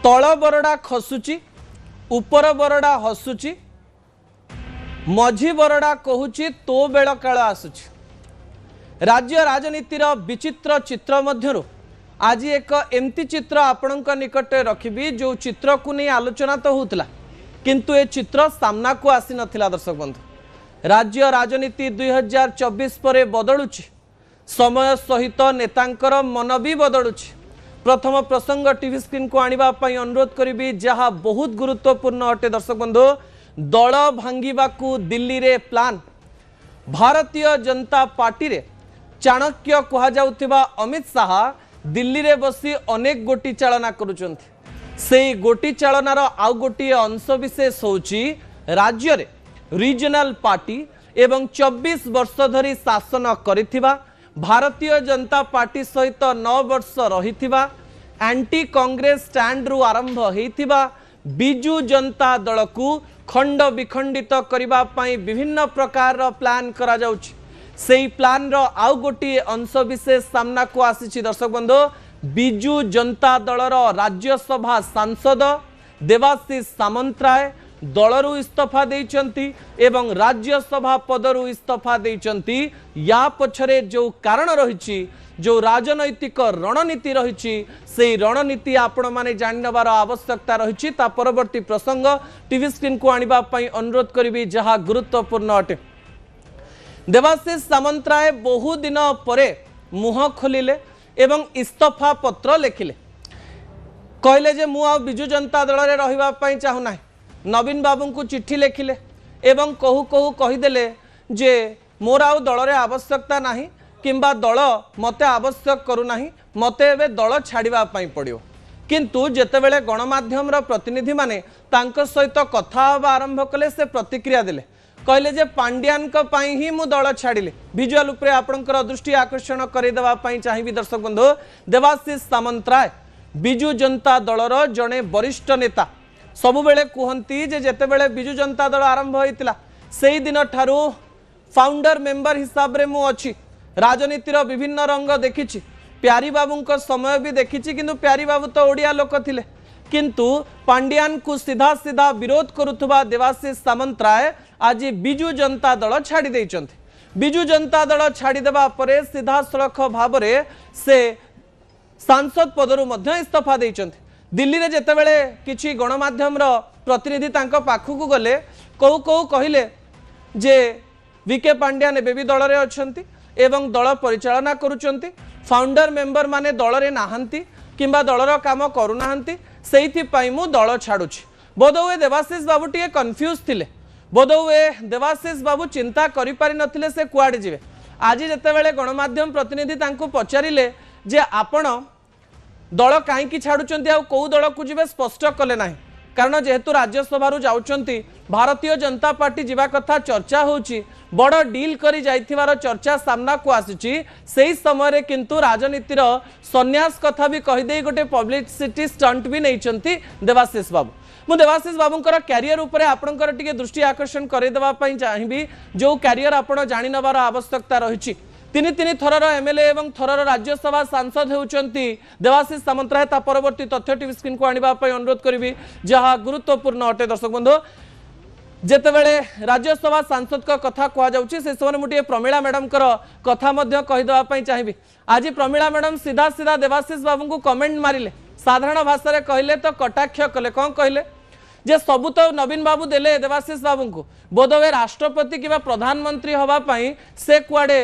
तल बरडा खसुची ऊपर बरडा हसुची मझी बरडा कहूची तो बेल काल आसुची। राज्य राजनीतिर विचित्र चित्र मध्यरु आज एक एमती चित्र आपणक निकटे रखिबी जो चित्र को नहीं आलोचना तो होतला किंतु ए चित्र सामना को आसी नथिला। दर्शक बंधु राज्य राजनीति 2024 पर बदलुची समय सहित नेतांकर मन भी बदलुची। प्रथम प्रसंग टीवी स्क्रीन को आनिबा पई अनुरोध करिबी जहा बहुत गुरुत्वपूर्ण अटे। दर्शक बंधु दल भांगिबाकू दिल्ली रे प्लान भारतीय जनता पार्टी रे चाणक्य कहा जाउथिबा अमित शाह दिल्ली रे बसी अनेक गोटी चालना करुचंती। से गोटी चालनार आउ गोटी अंश विशेष होची राज्य रे रीजनल पार्टी एवं 24 वर्ष धरी शासन करिथिबा भारतीय जनता पार्टी सहित 9 वर्ष रहिथिबा एंटी कांग्रेस स्टैंड रु आरंभ हेइथिबा बिजू जनता दल को खंड विखंडित करबा पई विभिन्न प्रकार रो प्लान करा जाउची। सेही प्लान रो आउ गोटी अंश विशेष सामना को आसीछि। दर्शक बंधु बिजू जनता दलर राज्यसभा सांसद देवाशीष सामंतराय दलरू इस्तीफा देइचंती एवं राज्यसभा पदरू इस्तीफा देइचंती। या पछरे जो कारण रहिछि जो राजनैतिक रणनीति रहिछि से रणनीति आपण माने जानिनबार आवश्यकता रहिछि। ता परवर्ती प्रसंग टीवी स्क्रीन को आनिबा पई अनुरोध करिबी जहा गुरुत्वपूर्ण अटे। देवाशीष सामंतराय बहु दिन परे मुह खोलिले एवं इस्तीफा पत्र लिखिले। कहले जे मु आ बिजू जनता दल रे रहिबा पई चाहू नाही। नवीन बाबू को चिट्ठी लिखिले एवं कहू कहू कहीदेले जे मोर आउ दल रे आवश्यकता नाही किंबा दल मते आवश्यक करू नाही मते एबे दल छाड़िबा पई पड़ियो। किंतु जेतेबेले गणमाध्यम रो प्रतिनिधि माने तांको सहित कथा आरंभ कले से प्रतिक्रिया देले कहले जे पांड्यान को पई ही मु दल छाड़िले। विजुअल उपरे आपनकर दृष्टि आकर्षण करि देबा पई चाहिबी। दर्शक बंधु देवाशीष सामंतराय बिजू जनता दलर जणे वरिष्ठ नेता सबु बेले कहती जे जेतेबेले बिजू जनता दल आरंभ होइतिला सेही दिन ठारू फाउंडर मेंबर हिसाब रे मु अछि। राजनीतिर विभिन्न रंग देखिछि प्यारी बाबू को समय भी देखिछि किंतु प्यारी बाबू तो ओडिया लोक थिले किंतु पांड्यान को सीधा सीधा विरोध करुथुबा देवाशीष सामंतराय आज बिजू जनता दल छाड़ी देइचंती। बिजू जनता दल छाड़ी देबा परे सीधा सड़क भाव से सांसद पदरु मध्य इस्तीफा देइचंती। दिल्ली रे जेतेबेले किछि गणमाध्यम रो प्रतिनिधि तांको पाखु गले कहू कहू कहिले जे वीके पांड्यान एबे भी दल रे अछंती एवं दल परिचालना करुचंती। फाउंडर मेंबर माने दल रे नाहंती किंबा दलर काम करू नाहंती सेइथि पई मु दल छाडुछि। बोधवे देवाशीष बाबू टिके कंफ्यूज थिले। बोधवे देवाशीष बाबू चिंता करि पारि नथिले से कुआडे जिवे। आज जेतेबेले गणमाध्यम प्रतिनिधि तांको पचारिले जे आपण दल कहीं छाड़ुंट आ कौ दल को जी स्पष्ट कले ना कारण जेहेतु राज्यसभा जाउचंती भारतीय जनता पार्टी जीवा कथा चर्चा होची बड़ डील करी जाइथिवार चर्चा सामना को आसुची। सेही समय किंतु राजनीतिर सन्यास कथा भी कहीदे गोटे पब्लिसिटी स्टंट भी नहीं देवाशीष बाबू। मु देवाशीष बाबूंकर कैरियर उपरे आपणकर टिके दृष्टि आकर्षण करदेबा पई चाहिबी जो कैरियर आपण जानि नबार आवश्यकता रहिछि। तीन थरर एमएलए एवं थरर राज्यसभा सांसद होउचंती देवाशीष सामंतराय। ता परवर्ती तथ्य टीवी स्क्रीन को आनिबा पई अनुरोध करिबी जहा गुरुत्वपूर्ण अटे। दर्शक बंधु जेतेबेले राज्यसभा सांसद का कथा कहा जाउची से समय मुटिए प्रमीला मैडम कर कथा मध्य कहिदवा पई चाहिबी। आज प्रमीला मैडम सीधा सीधा देवाशीष बाबू को कमेंट मारिले साधारण भाषा रे कहले तो कटाक्ष कले कौन कहले जे सबु तो नवीन बाबू देले देवाशीष बाबू को बोधवे राष्ट्रपति किबा प्रधानमंत्री हवा पई से कुआडे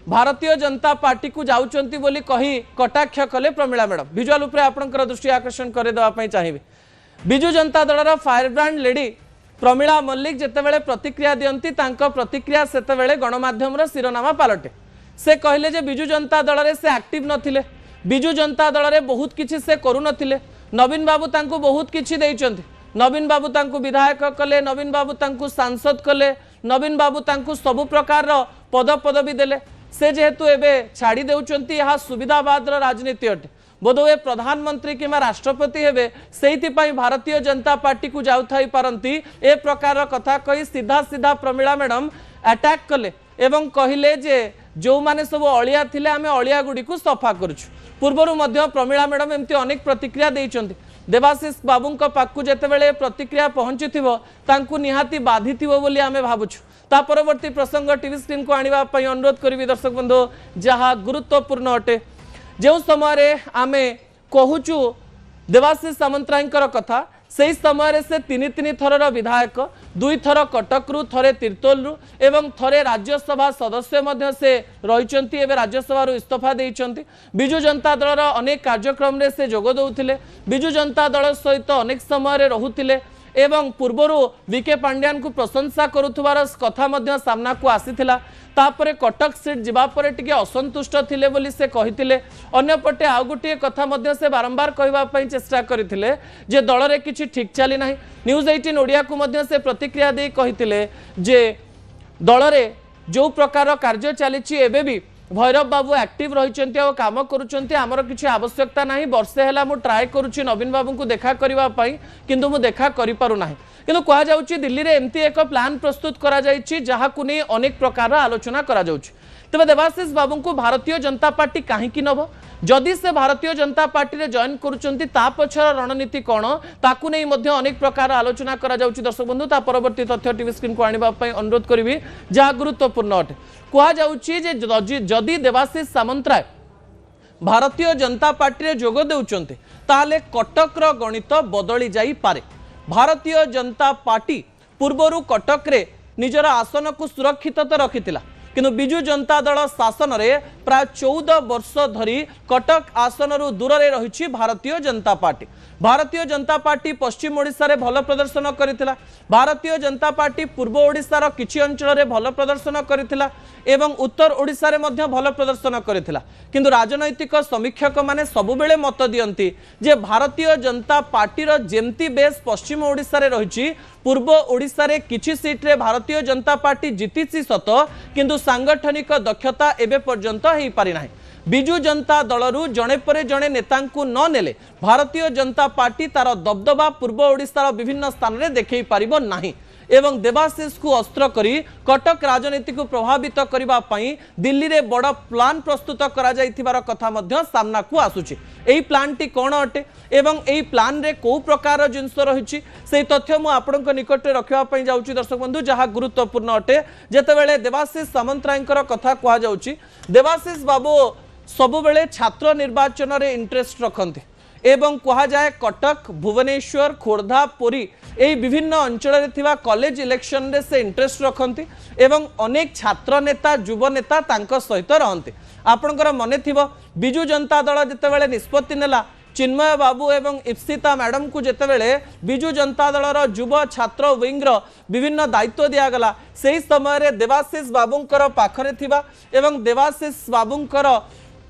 भारतीय जनता पार्टी को जाउचंती बोली कही कटाक्ष कले प्रमीला मैडम। विजुअल उपरे आपनकर दृष्टि आकर्षण करे देबा पई चाहिबे। बिजू जनता दलर फायरब्रांड लेडी प्रमीला मल्लिक जेतेबेले प्रतिक्रिया दियंती तांको प्रतिक्रिया सेतेबेले गणमाध्यम रो शिरोनामा पालटे। से कहले जे बिजू जनता दल रे से एक्टिव नथिले बिजू जनता दल रे बहुत किछि से करू नथिले नवीन बाबू तांको बहुत किछि देइचंती नवीन बाबू तांको विधायक कले नवीन बाबू तांको सांसद कले नवीन बाबू तांको सब प्रकार रो पद पदवी देले से जेहेतु एबे छाड़ी देउचंती यहा सुविधावाद राजनीति अटे बोधवे प्रधानमंत्री किंबा राष्ट्रपति हेबे सेइथिपाई भारतीय जनता पार्टी को जाउथाई पारंती ए प्रकार कथा कही सीधा सीधा प्रमीला मैडम अटैक कले एवं कहिले जे जो माने सब अलिया थिले आमे अलिया गुडी को सफा करूछु। पूर्वरु मध्य प्रमीला मैडम एमती अनेक प्रतिक्रिया देइचंती देवाशीष बाबू पाखु जितेबाला प्रतिक्रिया पहुंची तांकु निहाती बाधि बोली आमे भावुछु। ता परवर्ती प्रसंग टीवी स्क्रीन को आनिबा पई अनुरोध करिवि दर्शक बंधु जहाँ गुरुत्वपूर्ण अटे। जो समय आमे कहूचु देवाशीष सामंतरायकर कथा से समय से तीन थरर विधायक 2 थर कटकरू थरे तीर्तोलरू एवं थरे राज्यसभा सदस्य मध्य से रहिचंती एवं राज्यसभा इस्तीफा देइचंती। बिजु जनता दलर अनेक कार्यक्रम रे से जोग दउथिले, बिजु जनता दल सहित अनेक समय रहुथिले एवं पूर्वरु विके पांड्यान को प्रशंसा करुथुवार कथा मध्य सामना को आसीथिला। तापरे कटक सीट जीवा परे टिके असंतुष्ट थिले बोली से कहिथिले। अन्यपटे आउ गोटे कथा मध्य से बारंबार कहवा पई चेष्टा करथिले जे दल रे किछि ठीक चली नाही। न्यूज 18 ओडिया को मध्य से प्रतिक्रिया दे कहिथिले जे दल रे जो प्रकार कार्य चलीछि एबे भी भैरव बाबू एक्टिव रहिचंती और काम करूचंती। आमर किछि आवश्यकता नाही। वर्षे हैला मु ट्राई करूछि नवीन बाबू को देखा करबा पई किंतु मु देखा करि पारु नाही। किंतु कहा जाउछि दिल्ली रे एमती एक प्लान प्रस्तुत करा जाइछि जहा को नै अनेक प्रकार आलोचना करा जाउछि। तबे देवाशीष बाबू को भारतीय जनता पार्टी काहेकि नब जदि से भारतीय जनता पार्टी रे जॉइन करूचंती ता पछर रणनीति कोन ताकु नै मध्य अनेक प्रकार आलोचना करा जाउछि। दर्शक बंधु ता परवर्ती तथ्य टीवी स्क्रीन को आनिबा पई अनुरोध करिवि जहा गुरुत्वपूर्ण अटे। कहा जाउछि जे जदि देवाशीष सामंतराय भारतीय जनता पार्टी रे जोग देउचंती ताले कटकर गणित बदली जाई पारे। भारतीय जनता पार्टी पूर्वरु कटक रे निजर आसन को सुरक्षित तो रखिथिला किंतु बिजु जनता दल शासन रे प्राय 14 वर्ष धरी कटक आसन रु दूर रे रहिछि भारतीय जनता पार्टी। भारतीय जनता पार्टी पश्चिम ओडिशा रे भल प्रदर्शन करिथिला। भारतीय जनता पार्टी पूर्व ओडिशा रो किछि अंचल रे भल प्रदर्शन करिथिला एवं उत्तर ओडिशा रे मध्य भल प्रदर्शन करिथिला। किंतु राजनैतिक समीक्षक माने सबु बेले मत दियंती जे भारतीय जनता पार्टी रो जेमती बेस पश्चिम ओडिशा रे रहिछि पूर्व ओडिशा रे किछि सीट रे भारतीय जनता पार्टी जीतिछि सत किंतु सांगठनिक दक्षता एबे पर्यंत हेई पारि नाही। बिजु जनता दलरू जणे परे जणे नेतांकु न नेले भारतीय जनता पार्टी तार दबदबा पूर्व ओडिशार विभिन्न स्थान रे देखै पारिबो नाही एवं देवाशीष को अस्त्र करी कटक राजनीति को प्रभावित करबा पई दिल्ली रे बड़ प्लान प्रस्तुत करा जाइथिबार कथा मध्य सामना को आसुची। एई प्लान टी कोन अटे एवं एई प्लान रे को प्रकार जिंस रहिछि से तथ्य मु आपनक निकट रे रखिबा पई जाउची दर्शक बंधु जहा गुरुत्वपूर्ण अटे। जेतेबेले देवाशीष सामंतरायकर कथा कुआ जाउची देवाशीष बाबू सबु बेले छात्र निर्वाचन रे इंटरेस्ट रखंती एवं कहा जाए कटक भुवनेश्वर खोर्धा पुरी यही विभिन्न अंचल रे थिबा कॉलेज इलेक्शन रे से इंटरेस्ट रखंती एवं अनेक छात्र नेता युव नेता तांको सहित रहंती। आपनकर मने थिबो बिजु जनता दल जेतेबेले निष्पत्ति नेला चिन्मय बाबू एवं इप्सिता मैडम को जेतेबेले बिजु जनता दलर युव छात्र विंग रो विभिन्न दायित्व दिया गला सेही समय रे देवाशीष बाबूंकर पाखरे थिबा एवं देवाशीष बाबूंकर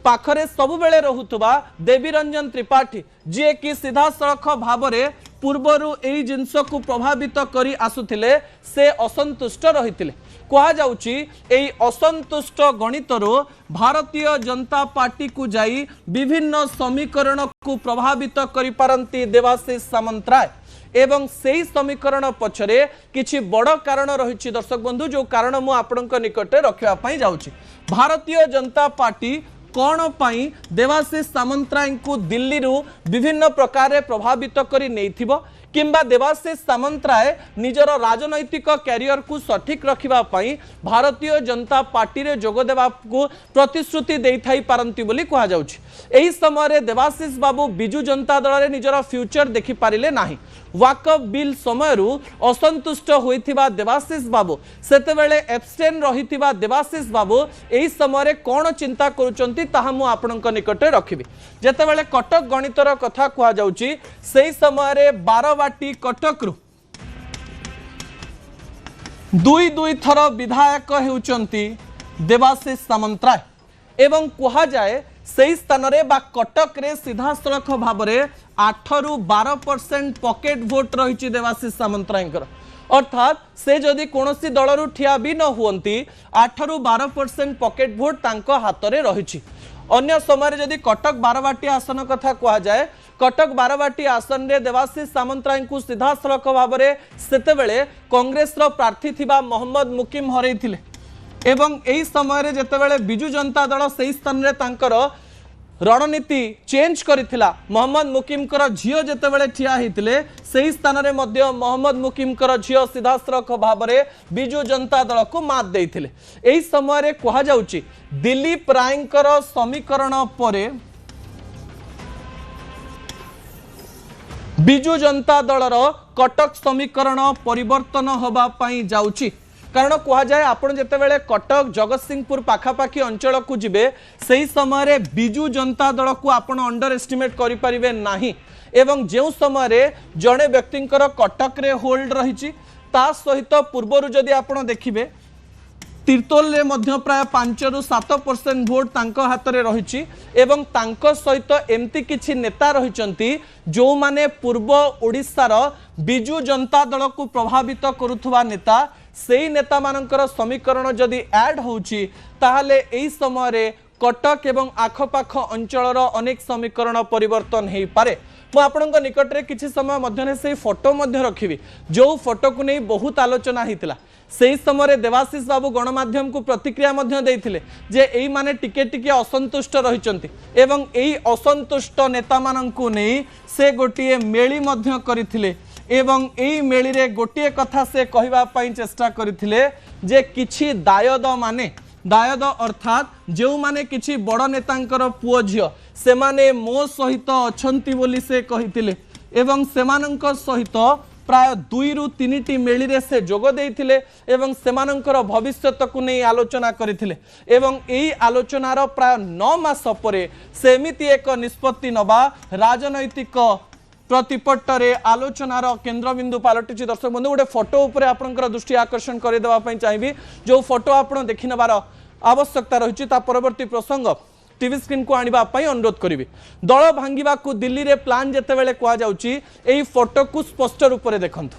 पाखरे सबु बेले रहुतबा देवी रंजन त्रिपाठी जे कि सीधा सड़क भाव में पूर्वरु एई जिंस को प्रभावित करी आसुथिले से असंतुष्ट रहिथिले। कहा जाउची एई असंतुष्ट गणितरो भारतीय जनता पार्टी को जाई विभिन्न समीकरण को प्रभावित करि पारंती देवाशीष सामंतराय एवं सेही समीकरण पछरे किछि बड़ कारण रहिछि। दर्शक बंधु जो कारण मु आपनक निकटे रखिबा पई जाउची भारतीय जनता पार्टी कौन पाई देवाशीष सामंतराय को दिल्ली रु विभिन्न प्रकार प्रभावित करी नेइथिबो किंबा देवाशीष सामंतराय निजर राजनैतिक कैरियर को सठिक रखिबा पाई भारतीय जनता पार्टी रे जोग देबा को प्रतिश्रुति देई थाई पारंती बोली कहा जाउछि। एही समय रे देवाशीष बाबू बिजु जनता दल रे निजर फ्यूचर देखि पारिले नाही। वाकअप बिल समय असंतुष्ट होइथिबा देवाशीष बाबू सेतेबेले एब्स्टेन रहिथिबा देवाशीष बाबू एही समय रे कोन चिंता करूचंती ताहा मु आपनक निकटे रखिबी। जेतेबेले कटक गणितर कथा कुआ जाउची सेही समय रे 12 बाटी कटक रु 2 थर विधायक हेउचंती देवाशीष सामंतराय एवं कुहा जाए सही स्थान रे बा कटक रे सीधा सड़क भाव में 8 रु 12% पॉकेट वोट रही देवाशीष सामंतरायकर अर्थात से जदि कोनोसी दलरू ठिया भी न हुंती 8 रु 12% पॉकेट वोट तांको हाथ रे रही। अन्य समय जदि कटक बारवाटी आसन कथा कहा जाए कटक बारवाटी आसन रे देवाशीष सामंतराय को सीधा सड़क भाव में सेतेबेले कांग्रेस रो प्रार्थी थिबा मोहम्मद मुकिम हरैथिले एवं एही समय रे जेतेबेले बिजु जनता दल सही स्थान रे तांकर रणनीति चेंज करथिला मोहम्मद मुकिम कर झियो जेतेबेले ठिया हितले सेही स्थान रे मध्य मोहम्मद मुकिम कर झियो सीधासरख भाव में बिजु जनता दल को मात देइथिले। एही समय रे कहा जाउची दिलीप रायंकर समीकरण परे बिजु जनता दलर कटक समीकरण परिवर्तन होबा पई जाउची। कारण कह जाए आपन जेतेबेले कटक जगतसिंहपुर पाखापाखी अंचल को जिबे सही समय रे बिजु जनता दल को आपन अंडर एस्टिमेट करि परिबे नाही। एवं जो समय रे जड़े व्यक्तिंकर कटक रे होल्ड रही ता सहित पूर्वर जदि आपन देखिबे तीर्तोल रे मध्य प्राय 5 ରୁ 7% भोट तांको हाथ रे रही एवं तांको सहित एमती किछि नेता रहिचंती जो माने पूर्व ओडिशार बिजु जनता दल को प्रभावित करुथुवा नेता सेही नेता मानकर समीकरण जदि ऐड होउची ताहले एही समय रे कटक एवं आखपाख अंचलर अनेक समीकरण परिवर्तन हेई पारे। मु आपनक निकट रे किछि समय मध्यने से फोटो मध्य रखिबी जो फोटो को नहीं बहुत आलोचना हितला। सेही समय देवाशीष बाबू गणमाध्यम को प्रतिक्रिया मध्य देइथिले जे एई माने टिके टिके असंतुष्ट रहिचंती एवं एई असंतुष्ट नेता माननकु नै से गोटिए मेली मध्य करिथिले एवं एई मेली रे गोटिए कथा से कहबा पई चेष्टा करिथिले जे किछि दायद अर्थात जो माने किछि बड़ नेतांकर पुओ झियो से माने मो सहित अछंती बोली से कहिथिले एवं सेमानंक सहित प्राय 2 ରୁ 3टी मेली रे से जोग देइथिले एवं सेमानंकर भविष्यत को नहीं आलोचना करिथिले एवं एई आलोचनार प्राय 9 मास परे सेमिति एक निष्पत्ति नबा राजनैतिक प्रतिपट्टरे आलोचनार केन्द्रबिंदु पलटि। दर्शक बंधु गोटे फोटो उपरे आपनकर दृष्टि आकर्षण करदेवा पई चाहिबी जो फोटो आपण देखि नबार आवश्यकता रही परवर्ती प्रसंग टीवी स्क्रीन को आनिबा पई अनुरोध करिवि। दल भांगिबा को दिल्ली रे प्लान जेतेबेले कुआ जाउची एई फोटो को स्पष्ट रूप रे देखंतु।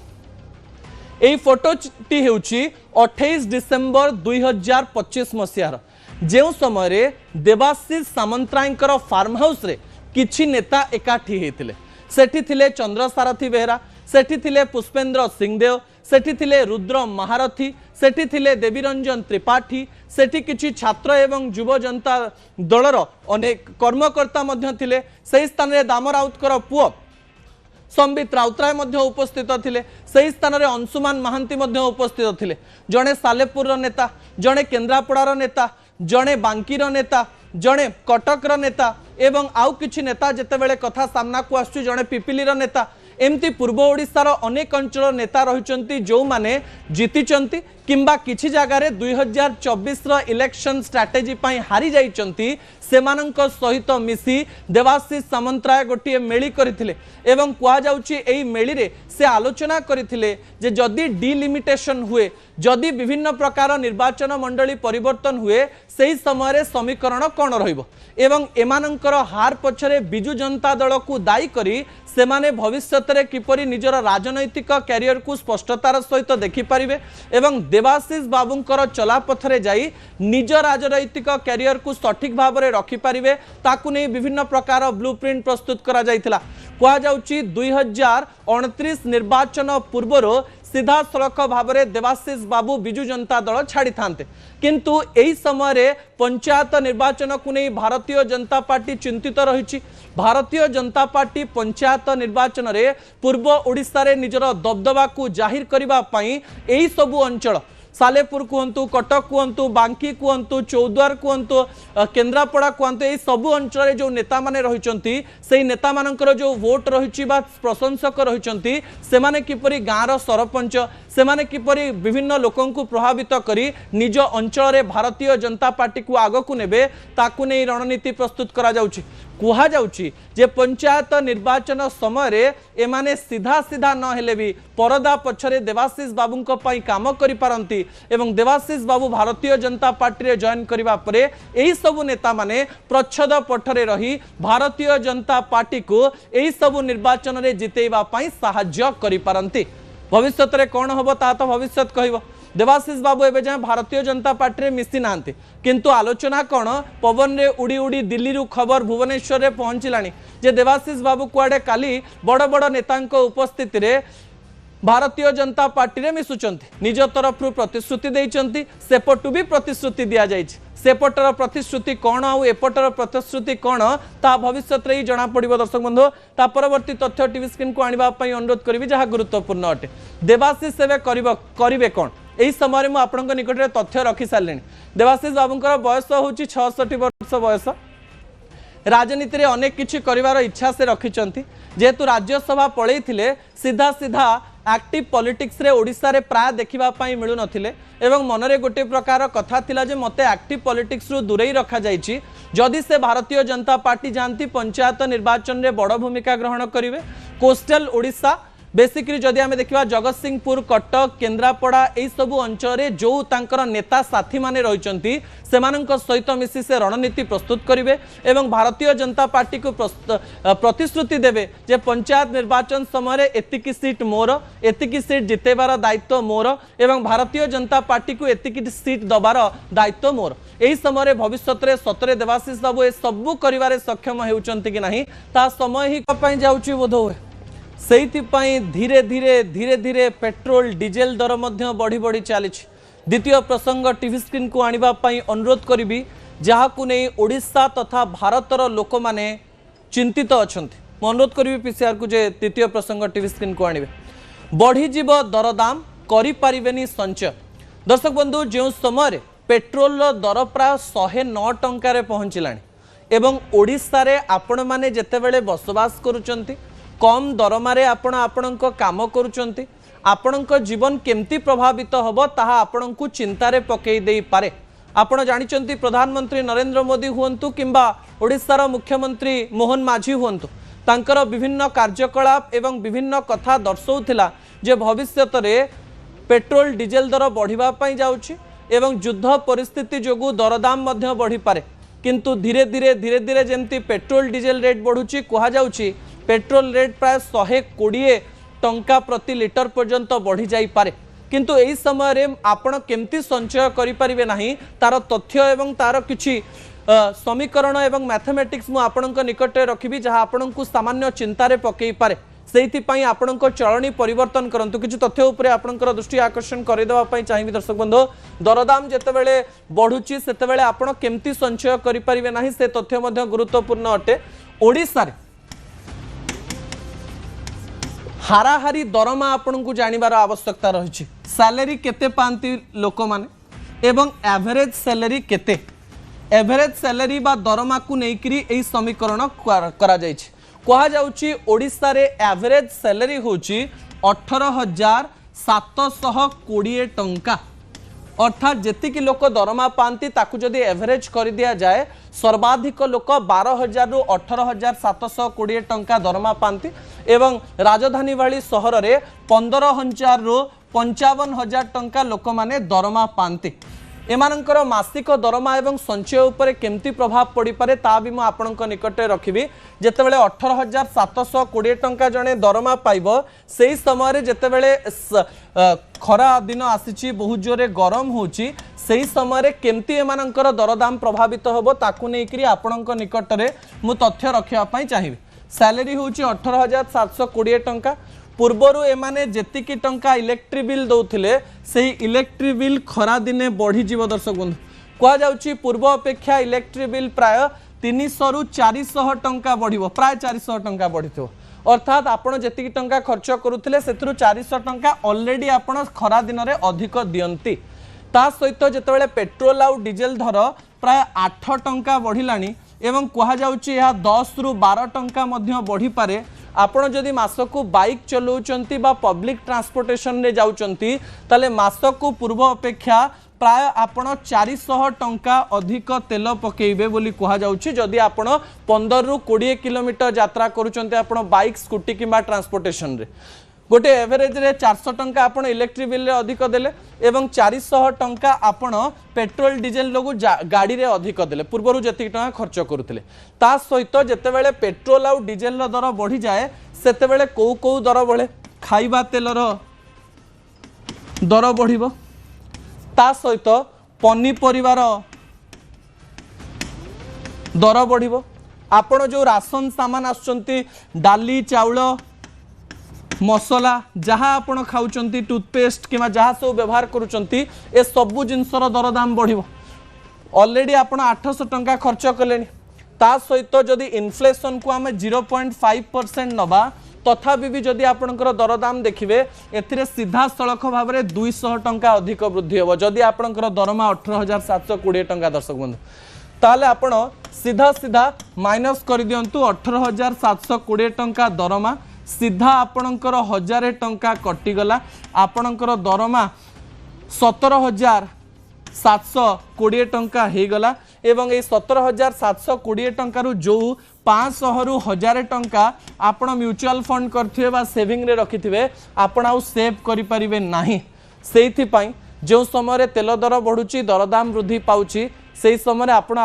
एई फोटो टी हेउची 28 डिसेंबर 2025 मसियार जेउ समय रे देवाशीष सामंतरायकर फार्म हाउस रे किछि नेता एकाठी हेतिले। सेठी थिले चंद्रसारथी बेहरा, सेठी थिले पुष्पेंद्र सिंहदेव, सेठी थिले रुद्र महारथी, सेठी थिले देवीरंजन त्रिपाठी, सेठी किछि छात्र एवं युव जनता दलर अनेक कर्मकर्ता मध्य थिले। सही स्थान रे दाम राउतकर पुओ संबित राउतराय मध्य उपस्थित थिले। सही स्थान रे अंशुमान महांती मध्य उपस्थित थिले। जणे सालेपुर नेता, जणे केन्द्रापड़ार नेता, जणे बांकीर नेता, जणे कटकर नेता एवं आउ किछि नेता जेतेबेले कथा सामना को आसु जणे पिपिलीर नेता एमती पूर्व ओडिशार अनेक अंचल नेता रहिचंती जो माने जीतिचंती किंबा किछि जगह रे 2024 रो इलेक्शन स्ट्रेटेजी पई हारी जाइचंती सेमानंक सहित मिसी देवाशीष सामंतराय गोटिए मेली करथिले एवं कुआ जाउची एई मेली रे से आलोचना करथिले जे जदी डिलिमिटेशन हुए जदी विभिन्न प्रकार निर्वाचन मंडली परिवर्तन हुए सही समय रे समीकरण कोन रहिबो एवं एमानंकर हार पछरे बिजु जनता दल को दायी करी सेमाने भविष्यत रे किपरि निजर राजनैतिक कैरियर को स्पष्टतार सहित देखि परिबे एवं देवाशीष बाबूंकर चला पथरे जाई निज राजनैतिक कैरियर को सठिक भाव में रखि परिबे ताकु नै विभिन्न प्रकार ब्लूप्रिंट प्रस्तुत करा जायतिला। कुआ जाउची 2029 निर्वाचन पूर्वरो सीधा सड़क भाव में देवाशीष बाबू बिजु जनता दल छाड़ी थांते किंतु एही समय रे पंचायत निर्वाचन को नहीं भारतीय जनता पार्टी चिंतित रही। भारतीय जनता पार्टी पंचायत निर्वाचन रे पूर्व ओडिशा रे निजर दबदबा को जाहिर करबा पई एही सबु अंचल सालेपुर कहतु कटक कहतु बांकी कहतु चौद्वार कहतु केन्द्रापड़ा कहतु ये सबु अंचल जो नेता माने रहिचंती सेही नेता मानकर जो वोट रही प्रशंसक रहिचंती सेमाने किपरि गाँर सरपंच सेमाने किपरि विभिन्न लोकों को प्रभावित करी निज अंचल रे भारतीय जनता पार्टी को आगकू नेबे ताकू नै रणनीति प्रस्तुत करा जाउची। कुहा जाउची जे पंचायत निर्वाचन समय रे एमाने सीधा सीधा न हेले भी परदा पछरे देवाशीष बाबूंक पई काम करि पारंती एवं देवाशीष बाबू भारतीय जनता पार्टी रे जॉइन करिबा परे एही सबु नेता माने प्रच्छद पठरे रही भारतीय जनता पार्टी को एही सबु निर्वाचन रे जितेइबा पई सहाय्य करि पारंती। भविष्यत रे कोन होबो ता तो भविष्यत कहबो। देवाशीष बाबू एवं जाए भारतीय जनता पार्टी मिसी ना किंतु आलोचना कौन पवन रे उड़ी उड़ी दिल्ली रू खबर भुवनेश्वर रे पहुंचलानी जे देवाशीष बाबू कुआडे काली बड़ बड़ नेता उपस्थिति रे भारतीय जनता पार्टी रे मिसुचंती निज तरफ प्रतिश्रुति देइचंती सेपटू भी प्रतिश्रुति दिया जाइछि सेपटर प्रतिश्रुति कौन आउ एपटर प्रतिश्रुति कौन ता भविष्य में ही जना पड़ो। दर्शक बंधु ता परवर्ती तथ्य टीवी स्क्रीन को आने अनुरोध करी जहाँ गुरुत्वपूर्ण अटे। देवाशीष एवं करेंगे कौन यही समय मुझे आपण निकट में तथ्य रखी सारे। देवाशीष बाबूर बयस हूँ 66 वर्ष बयस। राजनीति रे अनेक किछि करिवार इच्छा से रखिचंती जेहेतु राज्यसभा पळै थिले सीधा सीधा एक्टिव पॉलिटिक्स रे ओडिसा रे प्राय देखिबा पई मिलु नथिले एवं मनरे गोटे प्रकार कथा थिला जे मते एक्टिव पॉलिटिक्स रु दूरेई रखा जायछि। जदि से भारतीय जनता पार्टी जानती पंचायत निर्वाचन रे बड़ भूमिका ग्रहण करिवे। कोस्टल ओडिसा बेसिकली जदि आम देखा जगतसिंहपुर कटक केन्द्रापड़ा यही सबू अंचल जो तांकर नेता साथी माने रही सहित मिसी से रणनीति प्रस्तुत करेंगे एवं भारतीय जनता पार्टी को प्रतिश्रुति देवे जे पंचायत निर्वाचन समय एतिकी सीट मोर एतिकी सीट जितेबार दायित्व मोर एवं भारतीय जनता पार्टी को एतिकी सीट दबार दायित्व मोर। यही समय भविष्य में सतरे देवाशीष बाबू ए सबू कर सक्षम होती कि नहीं ता समय ही जाऊँगी बोध हुए। से धीरे धीरे धीरे धीरे पेट्रोल डीजेल दर बढ़ी बढ़ी चली। द्वितीय प्रसंग टीवी स्क्रीन को आने अनुरोध करी जहां नहीं ओडिशा तथा भारतर लोक माने चिंतित अच्छा। मुझे अनुरोध करी पीसीआर को जे द्वितीय प्रसंग टीवी स्क्रीन को आने बढ़ीज दरदाम करें संचय। दर्शक बंधु जो समय पेट्रोल दर प्राय 109 टंकार पहुँचला एवं ओडिशा रे आपण माने जेतेबेले बसवास करुचंती कम दरमारे आपणक काम करुचंती आपणक जीवन केमती प्रभावित होबो ताहा आपणकु चिंतारे पकई देई पारे। आपण जानिचंती प्रधानमंत्री नरेंद्र मोदी हुंतु किंबा ओडिशार मुख्यमंत्री मोहन माझी हुंतु तांकर विभिन्न कार्यकलाप एवं विभिन्न कथा दर्शाउथिला जे भविष्यत रे पेट्रोल डीजेल दर बढ़िबा पई जाउछि एवं युद्ध परिस्थिति जोगु दरदाम मध्य बढ़ी पारे। किंतु धीरे धीरे धीरे धीरे जेमती पेट्रोल डीजेल रेट बढ़ुछि कहा जाउछि पेट्रोल रेट प्राय 120 टंका प्रति लिटर पर्यंत बढ़ी जाई पारे। किंतु एही समय रे आपण केमती संचय करि परिबे नाही तार तथ्य एवं तार किछि समीकरण एवं मैथमेटिक्स मु आपणक निकट रखिबी जहां आपणकु सामान्य चिंतारे पकई पारे। सेहिथि पई आपणक चलनी परिवर्तन करंतु किछि तथ्य उपरे आपणकर दृष्टि आकर्षण करि देबा पई चाहिबी। दर्शक बंधु दरदाम जेतेबेले बढ़ुछि सेतेबेले आपण केमती संचय करि परिबे नाही से तथ्य मध्ये गुरुत्वपूर्ण अटे। ओडिसा रे हाराहारी दरमा आपन को जानिबार आवश्यकता रही। सैलरी केते पांती लोक माने एवं एवरेज सैलरी केते एवरेज सैलरी बा दरमा को नेकरी एही समीकरण करा जायछि। कहा जाउछि ओडिसा रे एवरेज सैलरी होछि 18,720 टंका अर्थात जेतिकी लोक दरमा पांती ताकू जदि एवरेज कर दिया जाए सर्वाधिक लोक 12,000 रु 18,720 टंका दरमा पांती एवं राजधानी वाली सहर रे 15,000 रु 55,000 टंका लोक माने दरमा पांती। एमानंकर मासिक दरमा एवं संचय उपरे केमती प्रभाव पड़ी पारे ता भी मैं आपणक निकट रखिबी। जेतेबेले 18,720 टंका जने दरमा पाइबो सेही समय रे जेतेबेले खरा दिन आसीची बहुत जोरे गरम होची सेही समय रे केमती एमानंकर दरदाम प्रभावित होबो ताकू नेकरी आपणक निकट रे मु तथ्य रखिया पई चाहिबी। सैलरी होची 18,720 टंका पूर्वर एमाने जेतिकी टंका इलेक्ट्रिक बिल दौथिले सेही इलेक्ट्रिक बिल खरा दिने बढ़ी जीव। दर्शक बंधु कहा जाउची पूर्व अपेक्षा इलेक्ट्रिक बिल प्राय 300 रु 400 टंका बढ़िबो प्राय 400 टंका बढ़िथो अर्थात आपण जेतिकी टंका खर्च करुथिले सेथुरु 400 टंका ऑलरेडी आपण खरा दिन रे अधिक दियंती। ता सहित जेतेबेले पेट्रोल आउ डीजेल दर प्राय 8 टंका बढ़िलानी एवं कहा जाउची यह 10 रु 12 टंका मध्य बढ़ी पारे। आपण जदि मासकु बाइक चलाउचंती बा पब्लिक ट्रांसपोर्टेशन रे जाउचंती ताले मासकु पूर्व अपेक्षा प्राय आपण 400 टंका अधिक तेल पकेइबे बोली कहा जाउची जदि आपण 15 रु 20 किलोमीटर यात्रा करूचंती आपण बाइक स्कूटी किबा ट्रांसपोर्टेशन रे गोटे एवरेज रे 400 टंका आपण इलेक्ट्रिक बिल रे अधिक देले एवं 400 टंका आपण पेट्रोल डीजेल लोगु गाड़ी रे अधिक देले पूर्वरु जति टंका खर्च करुथिले। ता सहित जेतेबेले पेट्रोल आ डीजेल रो दर बढ़ी जाए सेतेबेले को दर बढ़े खाइबा तेल रो दर बढ़िबो ता सहित पनीपरिवार दर बढ़िबो। आपण जो राशन सामान आसुचंती डाली चाउल मसला जहाँ आपण खाउचंती टूथपेस्ट किमा जहाँ सब व्यवहार करुचंती ए सबु जिनसर दरदाम बढ़िबो। ऑलरेडी आपण 800 टंका खर्च कले ता सहित जदि इन्फ्लेशन को आम 0.5% नबा तथापि भी जदि आपणकर दरदाम देखिए एथिरे सीधा सड़क भाव में 200 टंका अधिक वृद्धि हम जदि आपणकर दरमा 18,720 टंका दर्शक बंधु ताले आपण सीधा सीधा माइनस कर दियंतु 18,720 टंका दरमा सीधा आपणकर 1000 टंका कटिगला आपणकर दरमा 17,720 टंका हो गला एवं ये 17,720 टंका जो 500 रु 1000 टंका आपण म्यूचुअल फंड करथिबे बा सेविंग रे रखिथिबे आपण आउ सेव करि परिबे नाही सेइथि पई जो समय तेल दर बढ़ुची दरदाम वृद्धि पाउची से समय आपण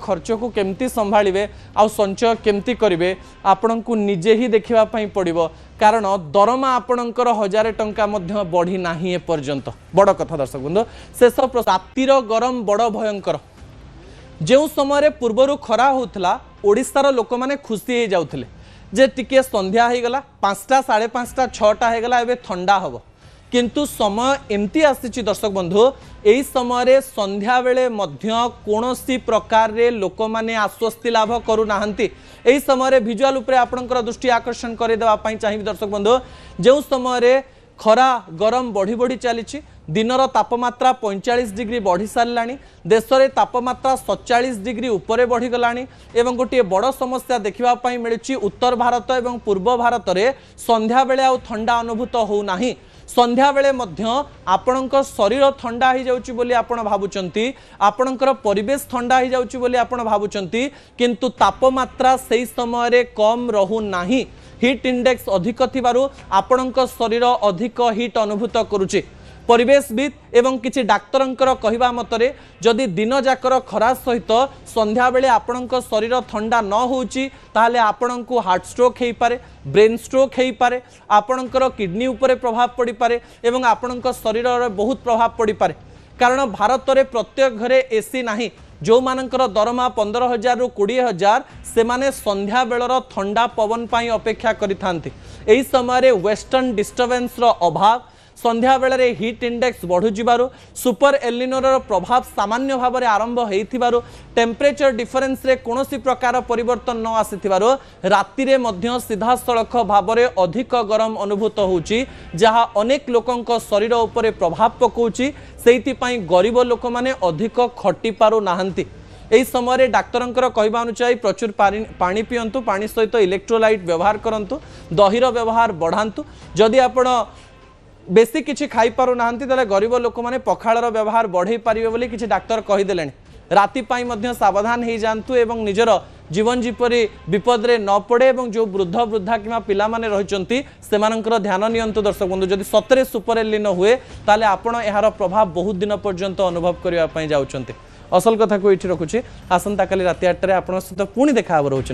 खर्च को केमती संभाळिबे आ संचय केमती करिवे आपण को निजे ही देखिबा पई पड़िबो कारण दरमा आपणकर 1000 टंका मध्य बढ़ी नाही ए पर्यंत बड़ कथा दर्शक बंधु शेष रातिर गरम बड़ भयंकर जो समय पूर्वर खरा होता ओडिशार लोक मैंने खुशी हो जाउथिले जे टिके संध्या हो गला 5टा 5:30 6टा हो गला एबे ठंडा हबो किंतु समय एमती आसी दर्शक बंधु यही समय संध्या बेले मध्य कोनोसी प्रकार रे लोक माने आश्वस्ति लाभ करू नाहंती एही समय विजुअल उपरे आपनकर दृष्टि आकर्षण करे देबा पई चाहिबी दर्शक बंधु जो समय खरा गरम बढ़ी बढ़ी चली दिनर तापमात्रा 45 डिग्री बढ़ी सारा देश में तापमात्रा 47 डिग्री उपरे बढ़ी गला एवं गोटे बड़ समस्या देखा मिलूँ उत्तर भारत और पूर्व भारत में संध्या बेले आउ ठंडा अनुभूत होना संध्या बेले मध्य आपणक शरीर ठंडा हो जाउची बोली आपण भाबुचंती आपणकर परिवेश ठंडा हो जाउची बोली आपण भाबुचंती किंतु तापमात्रा सही समय रे कम रहू नाही हीट इंडेक्स अधिक थिबारु आपणक शरीर अधिक हीट अनुभूत करुची परिवेशविद एवं किछि डाक्तरंकर कहवा मतरे जदि दिन जाकर खरा सहित संध्या बेले आपणक शरीर ठंडा न होउची ताहले आपणक हार्ट स्ट्रोक हेई पारे ब्रेन स्ट्रोक हेई पारे आपणकर किडनी उपरे प्रभाव पड़ी पारे एवं आपणक शरीर रे बहुत प्रभाव पड़ी पारे कारण भारत रे प्रत्येक घरे एसी नाही जो मानकर दरमा 15,000 रु 20,000 से माने संध्या बेलर ठंडा पवन पाई अपेक्षा करिथांती एही समय वेस्टर्न डिस्टर्बेंस रो अभाव संध्या बेले हीट इंडेक्स बढ़ु जिबारु सुपर एलिनोर प्रभाव सामान्य भाव में आरंभ होइथिबारु टेम्परेचर डिफरेंस रे कोनोसी प्रकार परिवर्तन न आसीथिबारु राति रे मध्य सीधा सड़क भाव में अधिक गरम अनुभूत होउची जहा अनेक लोकंक शरीर उपरे प्रभाव पकाउची सेइथि पई गरीब लोक माने अधिक खटी पारु नाहंती एही समय डाक्तरंकर कहबा अनुसार प्रचुर पानी पियंतु पानी सहित इलेक्ट्रोलाइट व्यवहार करंतु दहीर व्यवहार बढ़ांतु जदि आपण बेसी किछि खाई पारु नाहंती तले गरीब लोक माने पखाळर व्यवहार बढ़े पारिबे बोली किछि डाक्टर कहि देलेनी राति पाई मध्य सावधान हो जातु एवं निजर जीवन जीपरी विपद रे न पड़े एवं जो वृद्ध वृद्धा कि पिला माने रहिचंती सेमानकर ध्यान नियंतु दर्शक बंधु जदि सतरे सुपर एलिनो हुए ताले आपण एहार प्रभाव बहुत दिन पर्यंत अनुभव करिया पई जाउचंती असल कथा को इठी रखुछि आसंता काली राति 8 रे आपण सहित पुणी देखा रहउछि।